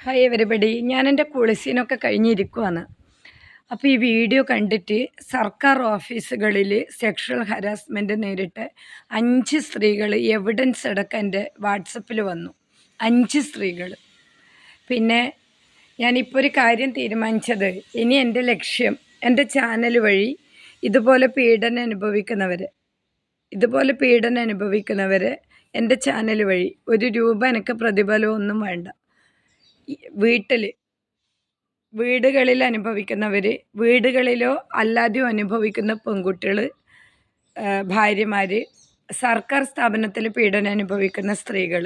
Hi everybody, ഞാൻ എൻ്റെ കുളിസീനൊക്കെ കഴിഞ്ഞിരിക്കുവാണ്. അപ്പോൾ ഈ വീഡിയോ കണ്ടിട്ട് സർക്കാർ ഓഫീസുകളിൽ സെക്ഷൽ ഹരാസ്മെൻറ്റ് നേരിട്ട് 5 സ്ത്രീകൾ എവിഡൻസ് അടക്കം എൻ്റെ വാട്സപ്പിൽ വന്നു. 5 സ്ത്രീകൾ. പിന്നെ ഞാനിപ്പോൾ ഒരു കാര്യം തീരുമാനിച്ചത്, ഇനി എൻ്റെ ലക്ഷ്യം എൻ്റെ ചാനൽ വഴി ഇതുപോലെ പീഡനം അനുഭവിക്കുന്നവരെ എൻ്റെ ചാനൽ വഴി ₹1 എനിക്ക് പ്രതിഫലമൊന്നും വേണ്ട. വീടുകളിൽ അനുഭവിക്കുന്നവർ, വീടുകളിലോ അല്ലാതെയോ അനുഭവിക്കുന്ന പെൺകുട്ടികൾ, ഭാര്യമാർ, സർക്കാർ സ്ഥാപനത്തിൽ പീഡനം അനുഭവിക്കുന്ന സ്ത്രീകൾ,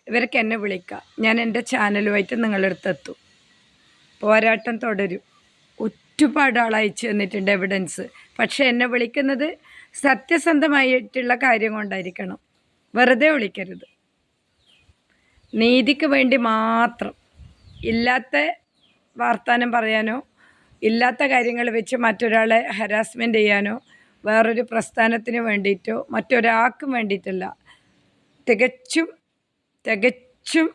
ഇവർക്ക് എന്നെ വിളിക്കാം. ഞാൻ എൻ്റെ ചാനലുമായിട്ട് നിങ്ങളുടെ അടുത്തെത്തും. പോരാട്ടം തുടരും. ഒരുപാട് ആൾ അയച്ചു തന്നിട്ടുണ്ട് എവിഡൻസ്. പക്ഷേ എന്നെ വിളിക്കുന്നത് സത്യസന്ധമായിട്ടുള്ള കാര്യം കൊണ്ടായിരിക്കണം. വെറുതെ വിളിക്കരുത്. നീതിക്ക് വേണ്ടി മാത്രം. ഇല്ലാത്ത വർത്തമാനം പറയാനോ ഇല്ലാത്ത കാര്യങ്ങൾ വെച്ച് മറ്റൊരാളെ ഹരാസ്മെൻറ്റ് ചെയ്യാനോ വേറൊരു പ്രസ്ഥാനത്തിന് വേണ്ടിയിട്ടോ മറ്റൊരാൾക്കും വേണ്ടിയിട്ടല്ല. തികച്ചും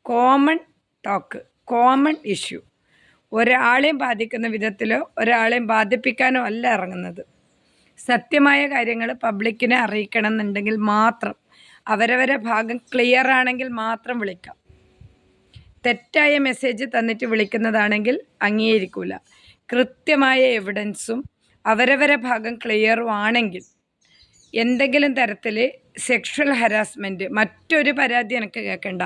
കോമൺ ടോക്ക്, കോമൺ ഇഷ്യൂ. ഒരാളെയും ബാധിക്കുന്ന വിധത്തിലോ ഒരാളെയും ബാധിപ്പിക്കാനോ അല്ല ഇറങ്ങുന്നത്. സത്യമായ കാര്യങ്ങൾ പബ്ലിക്കിനെ അറിയിക്കണം എന്നുണ്ടെങ്കിൽ മാത്രം, അവരവരെ ഭാഗം ക്ലിയർ ആണെങ്കിൽ മാത്രം വിളിക്കാം. തെറ്റായ മെസ്സേജ് തന്നിട്ട് വിളിക്കുന്നതാണെങ്കിൽ അംഗീകരിക്കില്ല. കൃത്യമായ എവിഡൻസും അവരവരെ ഭാഗം ക്ലിയറും ആണെങ്കിൽ എന്തെങ്കിലും തരത്തിൽ സെക്ഷൽ ഹരാസ്മെൻറ്റ്, മറ്റൊരു പരാതി എനിക്ക് കേൾക്കണ്ട.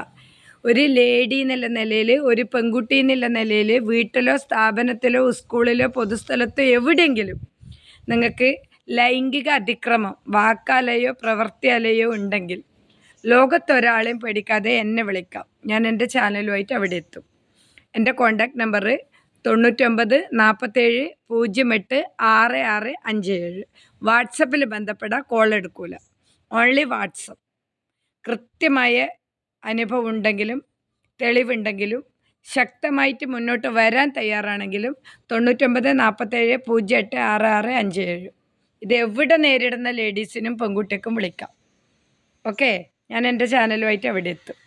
ഒരു ലേഡി എന്നുള്ള നിലയിൽ, ഒരു പെൺകുട്ടി എന്നുള്ള നിലയിൽ വീട്ടിലോ സ്ഥാപനത്തിലോ സ്കൂളിലോ പൊതുസ്ഥലത്തോ എവിടെയെങ്കിലും നിങ്ങൾക്ക് ലൈംഗിക അതിക്രമം വാക്കാലെയോ പ്രവൃത്തിയാലെയോ ഉണ്ടെങ്കിൽ ലോകത്തൊരാളെയും പേടിക്കാതെ എന്നെ വിളിക്കാം. ഞാൻ എൻ്റെ ചാനലുമായിട്ട് അവിടെ എത്തും. എൻ്റെ കോൺടാക്റ്റ് നമ്പർ 99 47 08 6657. വാട്സപ്പിൽ ബന്ധപ്പെടാൻ കോൾ എടുക്കൂല, ഓൺലി വാട്സപ്പ്. കൃത്യമായ അനുഭവം ഉണ്ടെങ്കിലും തെളിവുണ്ടെങ്കിലും ശക്തമായിട്ട് മുന്നോട്ട് വരാൻ തയ്യാറാണെങ്കിലും 99 47 08 6657. ഇത് എവിടെ നേരിടുന്ന ലേഡീസിനും പെൺകുട്ടിക്കും വിളിക്കാം. ഓക്കെ, ഞാൻ എൻ്റെ ചാനലുമായിട്ട് അവിടെ എത്തും.